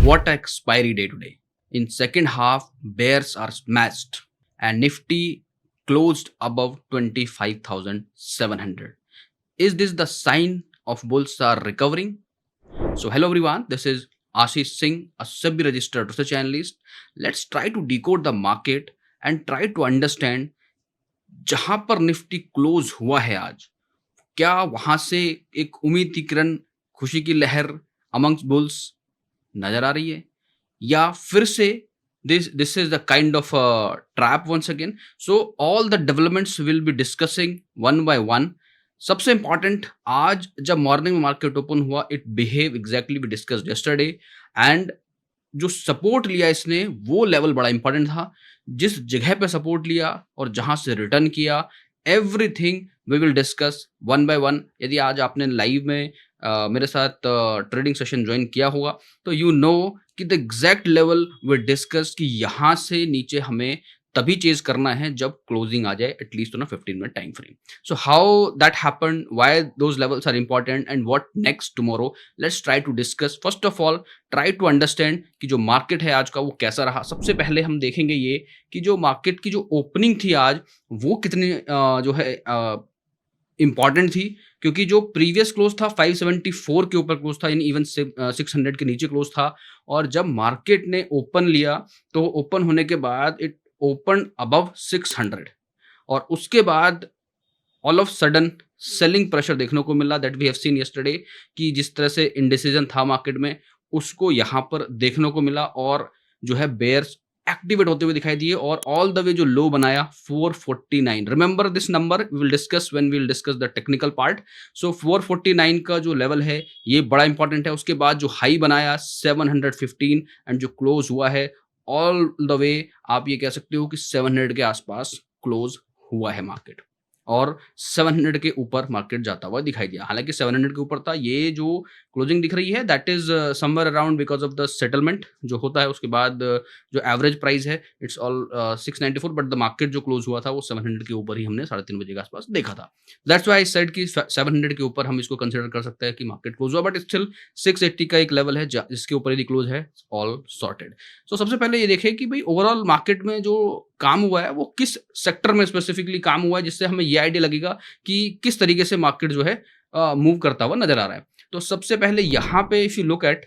What a expiry day today. In second half, bears are smashed and Nifty closed above 25,700. Is this the sign of bulls are recovering? So hello everyone, this is Ashish Singh, a SEBI registered research analyst. Let's try to decode the market and try to understand जहां पर Nifty close हुआ है आज, क्या वहां से एक उम्मीद की किरण, खुशी की लहर अमंग्स बुल्स नजर आ रही है, या फिर से this is the kind of trap once again. So all the developments will be discussing one by one. सबसे इंपॉर्टेंट, आज जब मॉर्निंग में मार्केट ओपन हुआ, it behave exactly we discussed yesterday. And जो सपोर्ट लिया इसने, वो लेवल बड़ा इंपॉर्टेंट था. जिस जगह पे सपोर्ट लिया और जहां से रिटर्न किया, everything we will discuss one by one. यदि आज आपने लाइव में मेरे साथ ट्रेडिंग सेशन ज्वाइन किया होगा तो यू नो कि the exact level we discuss कि यहाँ से नीचे हमें तभी चेज करना है जब क्लोजिंग आ जाए, at least on a 15 minute time frame. So how that happened, why those levels are important and what next tomorrow, let's try to discuss. First of all try to understand कि जो market है आज का वो कैसा रहा. सबसे पहले हम देखेंगे ये कि जो मार्केट की जो ओपनिंग थी आज, वो कितनी जो है इंपॉर्टेंट थी. क्योंकि जो प्रीवियस क्लोज था 574 के ऊपर क्लोज था, यानी इवन 600 के नीचे क्लोज था. और जब मार्केट ने ओपन लिया तो ओपन होने के बाद इट ओपन अबव 600 और उसके बाद all of sudden selling pressure देखने को मिला. That we have seen yesterday कि जिस तरह से इंडिसीजन था मार्केट में, उसको यहाँ पर देखने को मिला और जो है बेयर्स एक्टिवेट होते हुए दिखाई दिए और ऑल द वे जो लो बनाया 449. Remember this number, we will discuss when we will discuss the technical part. So 449 का जो लेवल है ये बड़ा इंपॉर्टेंट है. उसके बाद जो हाई बनाया 715 एंड जो क्लोज हुआ है ऑल द वे, आप ये कह सकते हो कि 700 के आसपास क्लोज हुआ है मार्केट और 700 के ऊपर मार्केट जाता हुआ दिखाई दिया. हालांकि 700 के ऊपर था. ये जो क्लोजिंग दिख रही है that is somewhere around because of the settlement जो होता है. उसके बाद जो एवरेज प्राइस है it's all 694, but the market जो क्लोज हुआ था वो 700 के ऊपर ही हमने 3:30 बजे के आसपास देखा था. दैट्स व्हाई आई सेड कि 700 के ऊपर हम इसको कंसिडर कर सकते हैं कि मार्केट क्लोज हुआ, बट स्टिल 680 का एक लेवल है जिसके ऊपर यदि क्लोज है, ऑल सॉर्टेड. सो सबसे पहले ये देखें कि भाई ओवरऑल मार्केट में जो काम हुआ है वो किस सेक्टर में स्पेसिफिकली काम हुआ है, जिससे हमें ये आइडिया लगेगा कि किस तरीके से मार्केट जो है मूव करता हुआ नजर आ रहा है. तो सबसे पहले यहाँ पे इफ यू लुक एट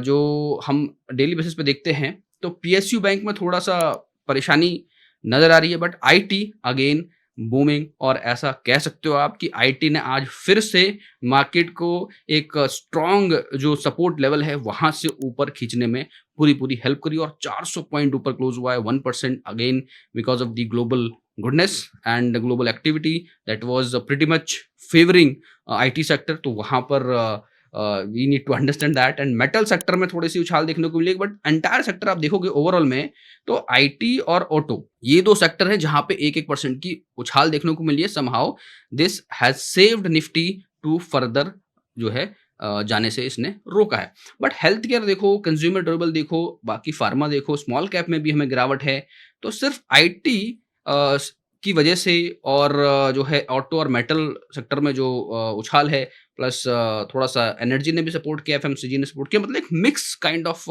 जो हम डेली बेसिस पे देखते हैं तो पीएसयू बैंक में थोड़ा सा परेशानी नजर आ रही है, बट आईटी अगेन बूमिंग. और ऐसा कह सकते हो आप कि आईटी ने आज फिर से मार्केट को एक स्ट्रॉन्ग जो सपोर्ट लेवल है वहां से ऊपर खींचने में पूरी हेल्प करी और 400 पॉइंट ऊपर क्लोज हुआ है, 1% again because of the global goodness and the global activity that was pretty much favoring IT sector. तो वहाँ पर we need to understand that. and metal sector में थोड़ी सी उछाल देखने को मिलेगी, बट एंटायर सेक्टर आप देखोगे ओवरऑल में तो IT और ऑटो, ये दो सेक्टर है जहाँ पे 1% की उछाल देखने को मिली है. somehow this has saved Nifty to further जो है जाने से इसने रोका है. बट हेल्थ केयर देखो, कंज्यूमर ड्यूरेबल देखो, बाकी फार्मा देखो, स्मॉल कैप में भी हमें गिरावट है. तो सिर्फ IT की वजह से और जो है ऑटो और मेटल सेक्टर में जो उछाल है, प्लस थोड़ा सा एनर्जी ने भी सपोर्ट किया, एफएमसीजी ने सपोर्ट किया, मतलब एक मिक्स काइंड ऑफ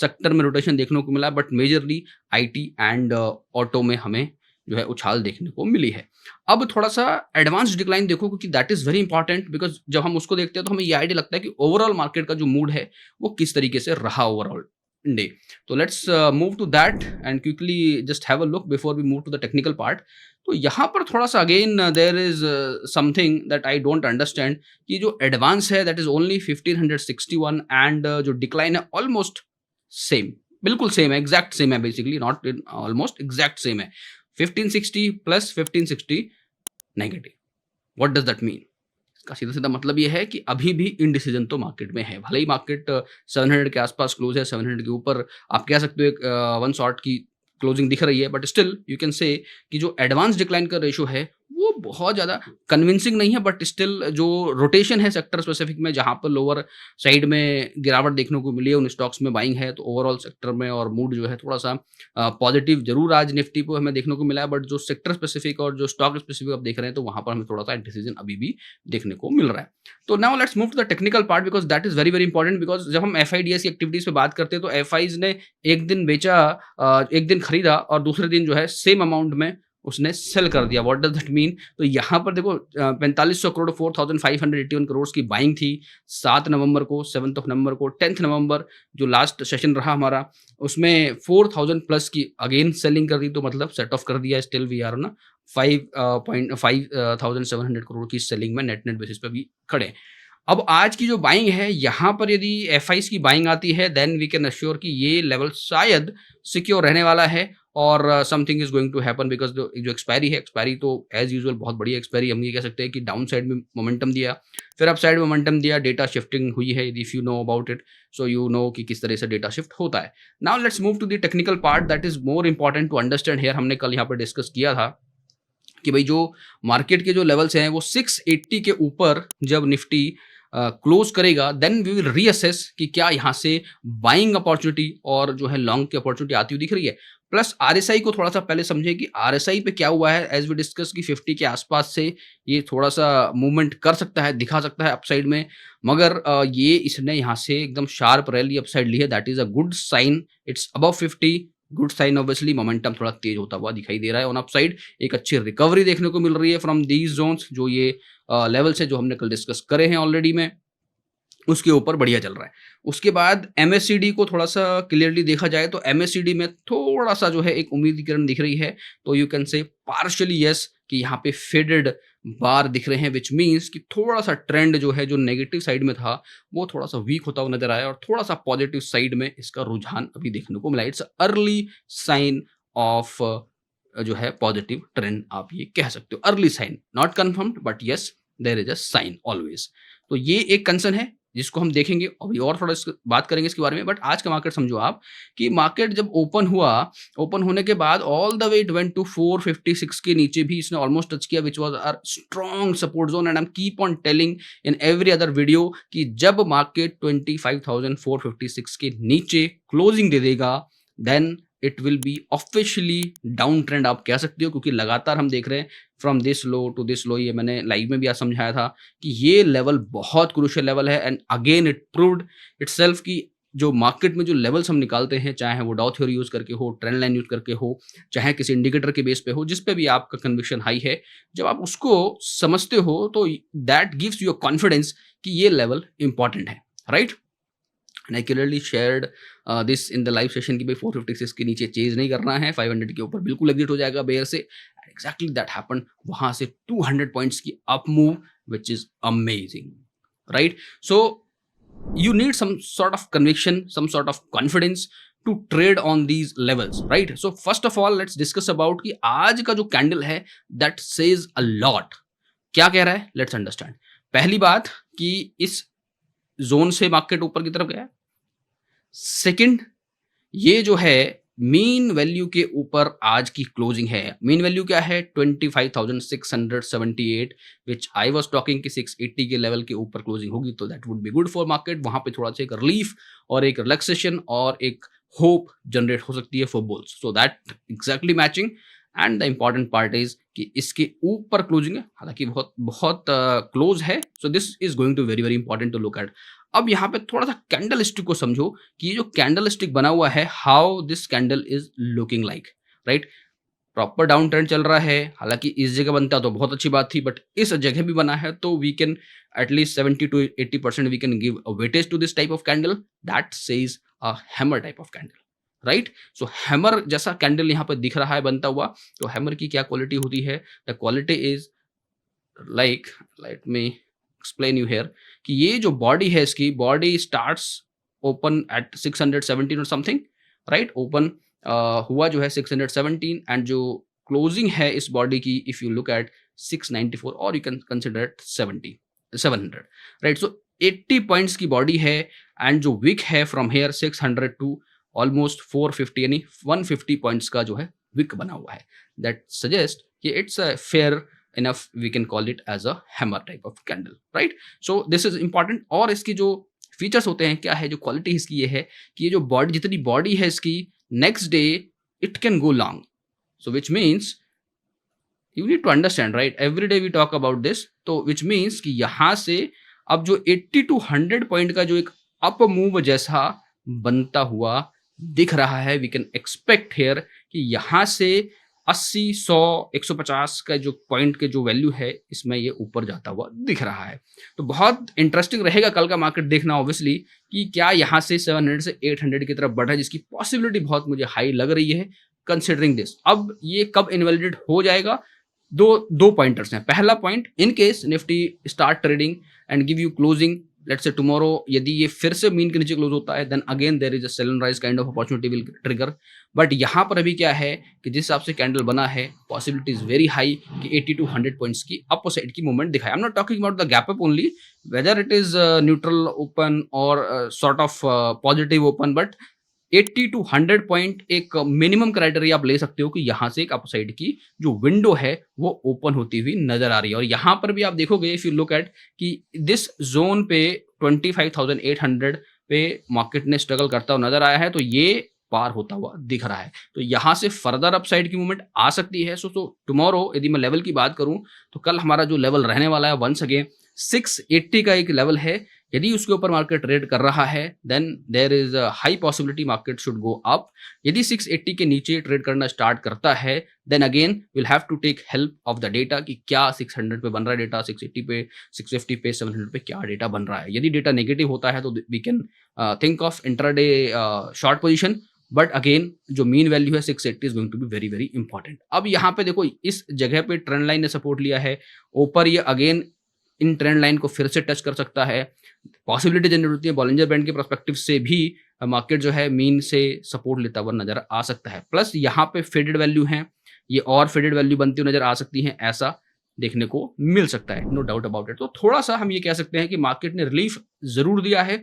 सेक्टर में रोटेशन देखने को मिला. But majorly IT and auto में हमें जो है उछाल देखने को मिली है. अब थोड़ा सा एडवांस डिक्लाइन देखो, क्योंकि that is very important, because जब हम उसको देखते हैं तो हमें ये आइडिया लगता है कि ओवरऑल मार्केट का जो मूड है वो किस तरीके से रहा ओवरऑल डे. तो let's move to that and quickly just have a look before we move to the technical part. तो यहाँ पर थोड़ा सा again there is something that I don't understand कि जो एडवांस है दैट इज ओनली 1561 एंड जो डिक्लाइन है ऑलमोस्ट सेम, बिल्कुल सेम है, एग्जैक्ट सेम है, basically not almost exact same है. 1560 plus 1560 negative. What does that mean? इसका सीधा सीधा मतलब ये है कि अभी भी इनडिसीजन तो मार्केट में है. भले ही मार्केट 700 के आसपास क्लोज है, 700 के ऊपर आप कह सकते हो एक वन शॉट की क्लोजिंग दिख रही है, बट स्टिल यू कैन से कि जो एडवांस डिक्लाइन का रेशो है वो बहुत ज़्यादा कन्विंसिंग नहीं है, बट स्टिल जो रोटेशन है सेक्टर स्पेसिफिक में, जहाँ पर लोअर साइड में गिरावट देखने को मिली है, उन स्टॉक्स में बाइंग है, तो ओवरऑल सेक्टर में और मूड जो है थोड़ा-सा पॉजिटिव ज़रूर आज निफ्टी पे हमें देखने को मिला है, बट जो सेक्टर स्पेसिफिक और जो स्टॉक स्पेसिफिक आप देख रहे हैं, तो वहाँ पर हमें थोड़ा-सा डिसीजन अभी भी देखने को मिल रहा है। तो now let's move to the technical part, because that is very, very important, because जब हम एफआईडीएस की एक्टिविटीज़ पे बात करते हैं, तो एफआईज़ ने एक दिन बेचा, एक दिन खरीदा और दूसरे दिन जो है सेम अमाउंट में उसने सेल कर दिया। What does that mean? तो यहाँ पर देखो 4500 करोड़ 4581 करोड़ की बाइंग थी 7 नवंबर को, 7th ऑफ नवंबर को, 10th नवंबर जो लास्ट सेशन रहा हमारा, उसमें 4000 प्लस की अगेन सेलिंग कर दी, तो मतलब सेट ऑफ कर दिया। स्टिल वी आर ना 5,700 करोड़ की सेलिंग में नेट बेसिस पे भी खड़े हैं। अब आज की जो बाइंग है, यहाँ पर यदि एफआईज़ की बाइंग आती है, देन वी कैन एश्योर कि ये लेवल शायद सिक्योर रहने वाला है और something is going to happen, because जो एक्सपायरी है, एक्सपायरी तो एज़ यूजुअल बहुत बढ़िया एक्सपायरी, हम ये कह सकते हैं कि डाउन साइड में मोमेंटम दिया, फिर अप साइड मोमेंटम दिया, डेटा शिफ्टिंग हुई है, if you know about it, so you know कि किस तरह से डेटा शिफ्ट होता है। Now let's move to the technical part, that is more important to understand here. हमने कल यहाँ पर डिस्कस किया था कि भाई जो मार्केट के जो लेवल्स हैं, वो 680 के ऊपर जब निफ्टी क्लोज करेगा, देन वी विल रीअसेस कि क्या यहाँ से बाइंग अपॉर्चुनिटी और जो है लॉन्ग की अपॉर्चुनिटी आती हुई दिख रही है। प्लस आरएसआई को थोड़ा सा पहले समझे कि आरएसआई पे क्या हुआ है। एज वी डिस्कस कि 50 के आसपास से ये थोड़ा सा मूवमेंट कर सकता है, दिखा सकता है अपसाइड में, मगर ये इसने यहाँ से एकदम शार्प रैली अपसाइड ली है, that is a good sign. It's above 50, good sign. Obviously momentum थोड़ा तेज होता हुआ दिखाई दे रहा है ऑन अपसाइड। एक अच्छी रिकवरी देखने को मिल रही है फ्रॉम दीज जोन्स, जो ये लेवल्स है जो हमने कल डिस्कस करे हैं ऑलरेडी में, उसके ऊपर बढ़िया चल रहा है। उसके बाद एमएससीडी को थोड़ा-सा क्लियरली देखा जाए, तो एमएससीडी में थोड़ा-सा जो है एक उम्मीद की किरण दिख रही है। तो यू कैन से पार्शियली येस कि यहाँ पे फेडेड बार दिख रहे हैं, व्हिच मीन्स कि थोड़ा-सा ट्रेंड जो है, जो नेगेटिव साइड में था, वो थोड़ा-सा वीक होता हुआ नज़र आया और थोड़ा-सा पॉजिटिव साइड में इसका रुझान अभी देखने को मिला। इट्स अर्ली साइन ऑफ जो है पॉजिटिव ट्रेंड, आप ये कह सकते हो। Early sign, not confirmed, but yes there is a sign always. तो ये एक कंसर्न है जिसको हम देखेंगे, अभी और थोड़ा बात करेंगे इसके बारे में। बट आज का मार्केट समझो आप कि मार्केट जब ओपन हुआ, ओपन होने के बाद all the way it went to 456 के नीचे भी इसने ऑलमोस्ट टच किया, which was our strong support zone. And I am keep on telling in every other video कि जब मार्केट 25,456 के नीचे क्लोजिंग दे देगा, then it will be officially down trend, आप कह सकते हो, क्योंकि लगातार हम देख रहे हैं from this low to this low. ये मैंने लाइव में भी आज समझाया था कि ये लेवल बहुत क्रूशियल लेवल है। And again it proved itself कि जो मार्केट में जो लेवल्स हम निकालते हैं, चाहे वो डाउ थ्योरी यूज करके हो, ट्रेंड लाइन यूज करके हो, चाहे किसी इंडिकेटर के बेस पे हो, जिस पे भी आपका कन्विक्शन हाई है, जब आप उसको समझते हो तो दैट गिव्स यू कॉन्फिडेंस कि ये लेवल इंपॉर्टेंट है, right. And I clearly shared this in the live session कि भाई 456 के नीचे चेज नहीं करना है, 500 के ऊपर बिल्कुल एग्जिट हो जाएगा बेयर से। Exactly that happened. वहां से 200 पॉइंट्स की up move, which is amazing, right. So you need some sort of conviction, some sort of confidence to trade on these levels, right? So first of all, let's discuss about कि आज का जो candle है that says a lot। क्या कह रहा है, let's understand। पहली बात कि इस जोन से मार्केट ऊपर की तरफ गया। सेकंड, ये जो है मीन वैल्यू के ऊपर आज की क्लोजिंग है। मीन वैल्यू क्या है, 25,678, विच आई वाज टॉकिंग कि 680 के लेवल के ऊपर क्लोजिंग होगी तो that would be good for market. वहां पे थोड़ा सा एक रिलीफ और एक रिलैक्सेशन और एक होप जनरेट हो सकती है for bulls. So that exactly matching. And the important part is कि इसके ऊपर क्लोजिंग है, हालांकि बहुत बहुत क्लोज है। So this is going to very very important to look at. अब यहाँ पे थोड़ा सा कैंडल स्टिक को समझो कि ये जो कैंडल स्टिक बना हुआ है, how this candle is looking like, right. Proper down trend चल रहा है, हालांकि इस जगह बनता तो बहुत अच्छी बात थी, बट इस जगह भी बना है, तो we can at least 70 to 80% we can give a weightage to this type of candle, that says a hammer type of candle, right. So hammer जैसा कैंडल यहाँ पर दिख रहा है बनता हुआ। तो हैमर की क्या क्वालिटी होती है, the quality is like, let me explain you here, कि ये जो बॉडी है, इसकी बॉडी स्टार्ट्स ओपन एट 617 और समथिंग, राइट। ओपन हुआ जो है 617 एंड जो क्लोजिंग है इस बॉडी की, इफ यू लुक एट 694 और you can consider at 700, right. So 80 points की बॉडी है एंड जो विक है फ्रॉम हेयर 600 टू ऑलमोस्ट 450, यानी 150 पॉइंट्स का जो है विक बना हुआ है। दैट सजेस्ट कि it's a fair enough we can call it as a hammer type of candle, right? So this is important. और इसकी जो फीचर्स होते हैं क्या है, जो क्वालिटी इसकी ये है कि ये जो बॉडी, जितनी बॉडी है इसकी, next day it can go long. So which means you need to understand, right, every day we talk about this. तो विच मीन्स कि यहाँ से अब जो 80 to 100 पॉइंट का जो एक अप मूव जैसा बनता हुआ दिख रहा है, वी कैन एक्सपेक्ट हेयर कि यहाँ से 80, 100, 150 का जो पॉइंट के जो वैल्यू है इसमें ये ऊपर जाता हुआ दिख रहा है. तो बहुत इंटरेस्टिंग रहेगा कल का मार्केट देखना ऑब्वियसली कि क्या यहाँ से 700 से 800 की तरफ बढ़ रहा है, जिसकी पॉसिबिलिटी बहुत मुझे हाई लग रही है कंसिडरिंग दिस. अब ये कब इनवैलिडेट हो जाएगा, दो पॉइंटर्स हैं. पहला point, in case Nifty start trading and give you closing let's say tomorrow, यदि ये फिर से मीन के नीचे क्लोज होता है, then again there is a sell and rise kind of opportunity will trigger. But यहाँ पर अभी क्या है कि जिस हिसाब से कैंडल बना है, पॉसिबिलिटी इज वेरी हाई कि 80 to 100 पॉइंट्स की अप साइड की मूवमेंट दिखाए. I am not talking about the gap up only, whether it is neutral open और sort of positive open, but 80 to 100 point एक मिनिमम क्राइटेरिया आप ले सकते हो कि यहाँ से एक अपसाइड की जो विंडो है वो ओपन होती हुई नजर आ रही है. और यहाँ पर भी आप देखोगे इफ यू लुक एट कि दिस जोन पे 25,800 पे मार्केट ने स्ट्रगल करता हुआ नजर आया है, तो ये पार होता हुआ दिख रहा है. तो यहाँ से फर्दर अपसाइड की मूवमेंट आ सकती है. सो टुमारो यदि मैं लेवल की बात करूं तो कल हमारा जो लेवल रहने वाला है वंस अगेन 680 का एक लेवल है. यदि उसके ऊपर मार्केट ट्रेड कर रहा है then there is a high possibility market should go up. यदि 680 के नीचे ट्रेड करना स्टार्ट करता है then again will have to take help of the data कि क्या 600 पे बन रहा है डेटा, 680 पे, 650 पे, 700 पे क्या डेटा बन रहा है. यदि डेटा नेगेटिव होता है तो we can think of intraday short position. But again जो मीन वैल्यू है 680 is going to be very very important. अब यहाँ पे देखो इस जगह पे ट्रेंड लाइन ने सपोर्ट लिया है, ऊपर ये अगेन इन ट्रेंड लाइन को फिर से टच कर सकता है. पॉसिबिलिटी जनरेट होती है बॉलिंजर बैंड के पर्सपेक्टिव से भी मार्केट जो है मीन से सपोर्ट लेता हुआ नजर आ सकता है. प्लस यहाँ पे फेडेड वैल्यू है, ये और फेडेड वैल्यू बनती हुई नजर आ सकती है, ऐसा देखने को मिल सकता है, नो डाउट अबाउट इट. तो थोड़ा सा हम ये कह सकते हैं कि मार्केट ने रिलीफ जरूर दिया है.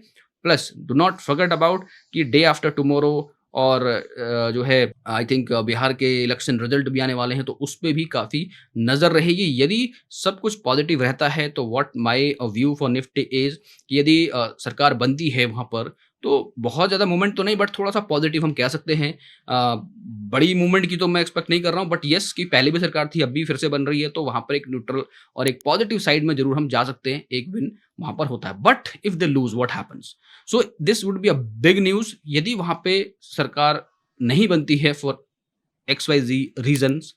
Plus do not forget about कि डे आफ्टर टुमारो और जो है आई थिंक बिहार के इलेक्शन रिजल्ट भी आने वाले हैं, तो उस पर भी काफ़ी नज़र रहेगी. यदि सब कुछ पॉजिटिव रहता है तो what my view for Nifty is कि यदि सरकार बनती है वहाँ पर तो बहुत ज़्यादा मूवमेंट तो नहीं बट थोड़ा सा पॉजिटिव हम कह सकते हैं. बड़ी मूवमेंट की तो मैं एक्सपेक्ट नहीं कर रहा हूँ, बट येस कि पहले भी सरकार थी, अब भी फिर से बन रही है, तो वहाँ पर एक न्यूट्रल और एक पॉजिटिव साइड में जरूर हम जा सकते हैं, एक विन वहाँ पर होता है. But if they lose what happens, so this would be a big news. यदि वहाँ पे सरकार नहीं बनती है फॉर XYZ रीजंस,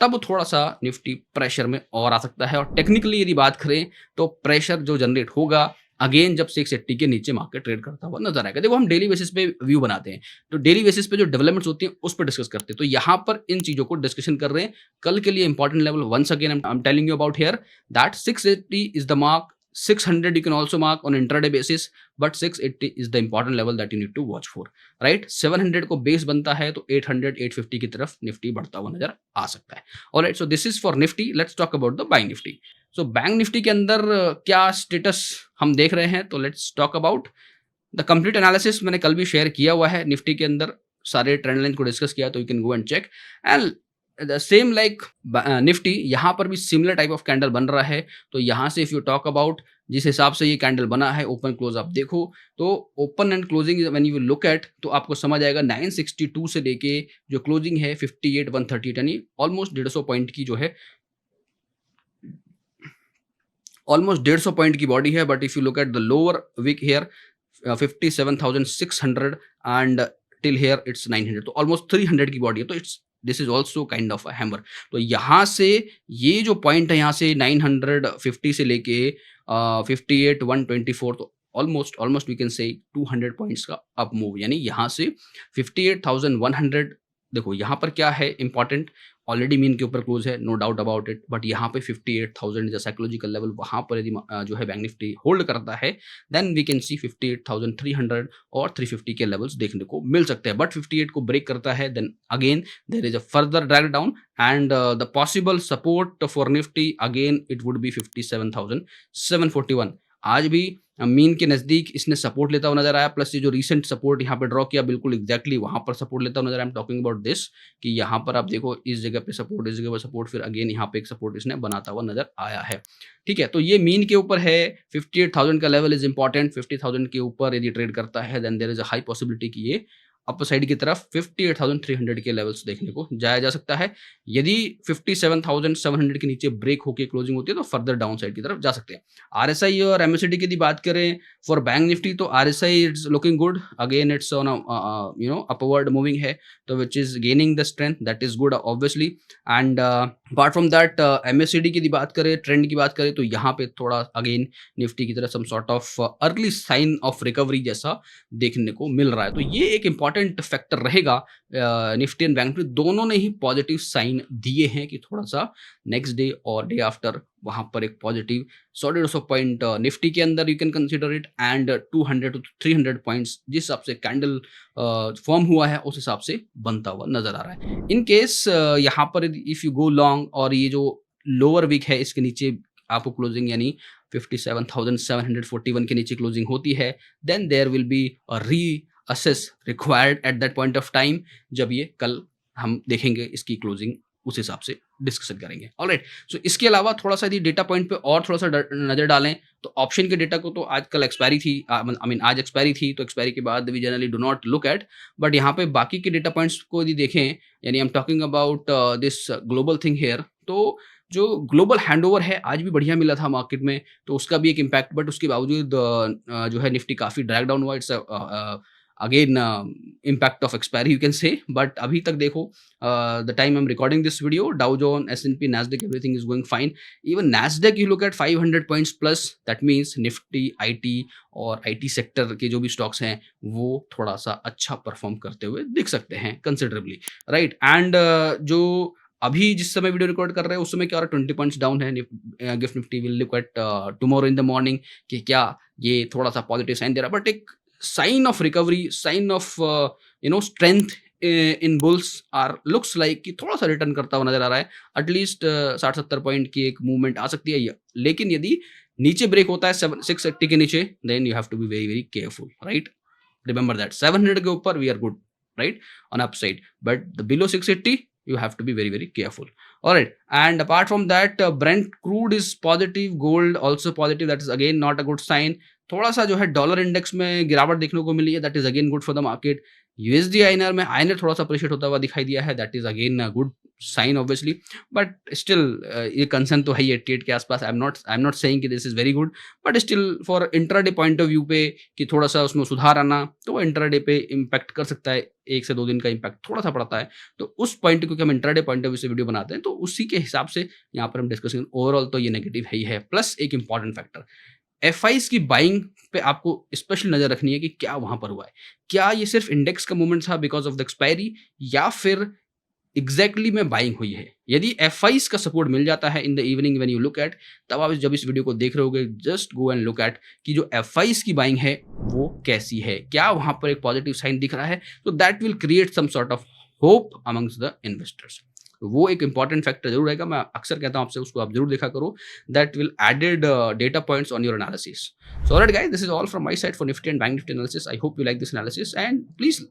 तब थोड़ा सा निफ्टी प्रेशर में और आ सकता है. और टेक्निकली यदि बात करें तो प्रेशर जो जनरेट होगा अगेन जब 680 के नीचे मार्केट ट्रेड करता हुआ नजर आएगा. देखो हम डेली बेसिस पे व्यू बनाते हैं, तो डेली बेसिस पे जो डेवलपमेंट्स होती हैं उस पर डिस्कस करते हैं. तो यहाँ पर इन चीजों को डिस्कशन कर रहे हैं. कल के लिए important level once again I am telling you about here that 680 is the mark. 600 you can also mark on intraday basis, but 680 is the important level that you need to watch for, right? 700 को base बनता है तो 800 850 की तरफ Nifty बढ़ता हुआ नजर आ सकता है. Alright, so this is for Nifty. Let's talk about the Bank Nifty. So Bank Nifty के अंदर क्या स्टेटस हम देख रहे हैं, तो let's talk about the complete analysis. मैंने कल भी शेयर किया हुआ है निफ्टी के अंदर, सारे ट्रेंड लाइन को डिस्कस किया, तो you can go and check. And the same like Nifty, यहाँ पर भी सिमिलर टाइप ऑफ कैंडल बन रहा है. तो यहाँ से इफ यू टॉक अबाउट जिस हिसाब से ये कैंडल बना है, ओपन क्लोज आप देखो तो open and closing when you look eight तो आपको समझ आएगा 962 से लेके जो क्लोजिंग है 58,138, यानी ऑलमोस्ट 150 पॉइंट की जो है, ऑलमोस्ट 150 पॉइंट की बॉडी है. But if you look at the lower wick here 57,600 and till here it's 900, तो ऑलमोस्ट 300 की बॉडी है. तो it's this is also kind of a hammer. तो यहाँ से ये जो पॉइंट है यहाँ से 950 से लेके 58,124, तो almost we can say 200 points का अप मूव, यानी यहाँ से 58,100. देखो यहाँ पर क्या है इंपॉर्टेंट, ऑलरेडी मीन के ऊपर क्लोज है, no doubt about it, but यहाँ पे 58,000 इज अ साइकोलॉजिकल लेवल. वहाँ पर यदि जो है बैंक निफ्टी होल्ड करता है देन वी कैन सी 58,300 और 350 के लेवल्स देखने को मिल सकते हैं. बट 58 को ब्रेक करता है then again there is a further drag down and the possible support for Nifty again it would be 57,741. आज भी मीन के नज़दीक इसने सपोर्ट लेता हुआ नज़र आया, प्लस ये जो रीसेंट सपोर्ट यहाँ पे ड्रॉ किया बिल्कुल एग्जैक्टली वहाँ पर सपोर्ट लेता हुआ नज़र आया। I am talking about this कि यहाँ पर आप देखो इस जगह पे सपोर्ट, इस जगह पर सपोर्ट, फिर अगेन यहाँ पे एक सपोर्ट इसने बनाता हुआ नज़र आया है। ठीक है, तो ये मीन के ऊपर है। 58,000 का लेवल इज़ इम्पोर्टेंट। 50,000 के ऊपर यदि ट्रेड करता है then there is a high possibility कि ये अपर साइड की तरफ 58,300 के लेवल्स देखने को जाया जा सकता है। यदि 57,700 के नीचे ब्रेक होके क्लोजिंग होती है तो फर्दर डाउन साइड की तरफ जा सकते हैं। आरएसआई और एमएसीडी की यदि बात करें फॉर बैंक निफ्टी, तो RSI it's looking good, again it's on upward moving है, तो which is gaining the strength, that is good obviously. And apart from that MACD की यदि बात करें, ट्रेंड की बात करें, तो यहाँ पे थोड़ा अगेन निफ्टी की तरफ some sort of early sign of recovery जैसा देखने को मिल रहा है। तो ये एक इंपॉर्टेंट फैक्टर रहेगा। निफ्टी एंड बैंक निफ्टी दोनों ने ही पॉजिटिव साइन दिए हैं कि थोड़ा सा नेक्स्ट डे और डे आफ्टर वहां पर एक पॉजिटिव 100-150 पॉइंट निफ्टी के अंदर you can consider it, and 200 to 300 points जिस हिसाब से कैंडल फॉर्म हुआ है उस हिसाब से बनता हुआ नजर आ रहा है। इन केस यहाँ पर इफ यू गो लॉन्ग और ये जो लोअर वीक है इसके नीचे आपको क्लोजिंग यानी 57,741 के नीचे क्लोजिंग होती है, then there will be a reassess required at that point of time, जब ये कल हम देखेंगे इसकी क्लोजिंग उस हिसाब से डिस्कशन करेंगे। ऑलराइट, सो इसके अलावा थोड़ा सा यदि डेटा पॉइंट पे और थोड़ा सा नजर डालें तो ऑप्शन के डेटा को तो आज कल एक्सपायरी थी, आई मीन आज एक्सपायरी थी, तो एक्सपायरी के बाद we generally do not look at, but यहाँ पे बाकी के डेटा पॉइंट्स को यदि देखें, यानी I am talking about this global thing here, तो जो ग्लोबल हैंडओवर है आज भी बढ़िया मिला था मार्केट में, तो उसका भी एक इम्पैक्ट, बट उसके बावजूद जो है निफ्टी काफ़ी ड्रैग डाउन हुआ। It's again impact of expiry you can say, but अभी तक देखो the time I am recording this video, Dow Jones, S&P, Nasdaq, everything is going fine. Even Nasdaq you look at 500 points plus, that means Nifty, IT और IT sector के जो भी stocks हैं वो थोड़ा सा अच्छा परफॉर्म करते हुए दिख सकते हैं कंसिडरेबली, राइट। एंड जो अभी जिस समय वीडियो रिकॉर्ड कर रहे हैं उस समय क्या हो रहा है, 20 पॉइंट्स डाउन है gift Nifty. Will look at tomorrow in the morning कि क्या ये थोड़ा सा पॉजिटिव साइन दे रहा है, बट एक sign of recovery, sign of strength in bulls are looks like कि थोड़ा सा रिटर्न करता हुआ नजर आ रहा है। एटलीस्ट 60-70 पॉइंट की एक मूवमेंट आ सकती है, लेकिन यदि नीचे ब्रेक होता है 680 के नीचे, then you have to be very very careful, right. Remember that 700 के ऊपर we are good, right, on upside, but the below 680 you have to be very very careful. All right, and apart from that Brent crude is positive, gold also positive, that is again not a good sign. थोड़ा सा जो है dollar index में गिरावट देखने को मिली है, that is again good for the market. USD INR में आईएनआर थोड़ा सा अप्रिशिएट होता हुआ दिखाई दिया है, that is again good sign obviously, but still ये कंसर्न तो है ही 88 के आसपास। आई एम नॉट सेइंग कि this is very good, but still for intraday point of view पे कि थोड़ा सा उसमें सुधार आना, तो वो इंट्राडे पे इम्पैक्ट कर सकता है, 1 से 2 दिन का इम्पैक्ट थोड़ा सा पड़ता है। तो उस पॉइंट क्योंकि हम इंट्राडे पॉइंट ऑफ व्यू से वीडियो बनाते हैं, तो उसी के हिसाब से यहाँ पर हम डिस्कस करेंगे। ओवरऑल तो ये नेगेटिव है ही है, प्लस एक इंपॉर्टेंट फैक्टर एफआईज की बाइंग पे आपको स्पेशल नजर रखनी है कि क्या वहां पर हुआ है। क्या ये सिर्फ इंडेक्स का मूवमेंट था बिकॉज ऑफ द एक्सपायरी, या फिर एग्जैक्टली में बाइंग हुई है। यदि एफआईज का सपोर्ट मिल जाता है in the evening when you look eight, तब आप जब इस वीडियो को देख रहे होगे just go and look at कि जो एफआईज की बाइंग है वो कैसी है, क्या वहां पर एक पॉजिटिव साइन दिख रहा है, तो that will create some sort of hope amongst the investors. वो एक इंपॉर्टेंट फैक्टर जरूर रहेगा, मैं अक्सर कहता हूं आपसे, उसको आप जरूर देखा करो, that will added data points on your analysis. So alright guys, this is all from my side for Nifty and bank Nifty analysis. I hope you like this analysis, and please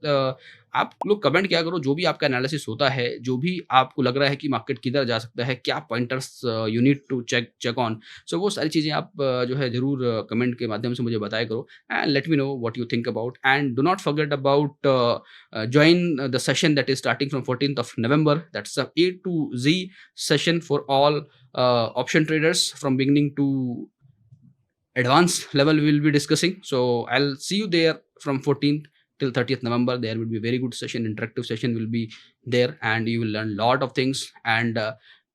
आप लोग comment किया करो जो भी आपका analysis होता है, जो भी आपको लग रहा है कि मार्केट किधर जा सकता है, क्या pointers you need to check on. So वो सारी चीज़ें आप जो है जरूर कमेंट के माध्यम से मुझे बताया करो, and let me know what you think about, and do not forget about join the session that is starting from 14th of November. That's a A to Z session for all option traders from beginning to advanced level we will be discussing. So I'll see you there from 14th till 30th November. There will be a very good session, interactive session will be there, and you will learn lot of things and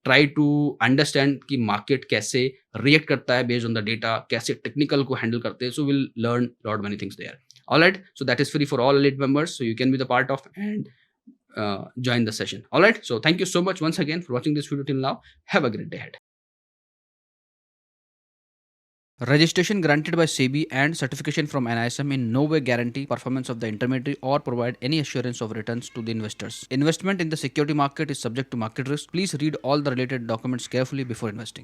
try to understand कि market कैसे react करता है based on the data, कैसे technical को handle करते हैं. So we'll learn lot many things there. All right, so that is free for all elite members, so you can be the part of and join the session. All right, so thank you so much once again for watching this video till now. Have a great day ahead. Registration granted by SEBI and certification from NISM in no way guarantee performance of the intermediary or provide any assurance of returns to the investors. Investment in the security market is subject to market risk. Please read all the related documents carefully before investing.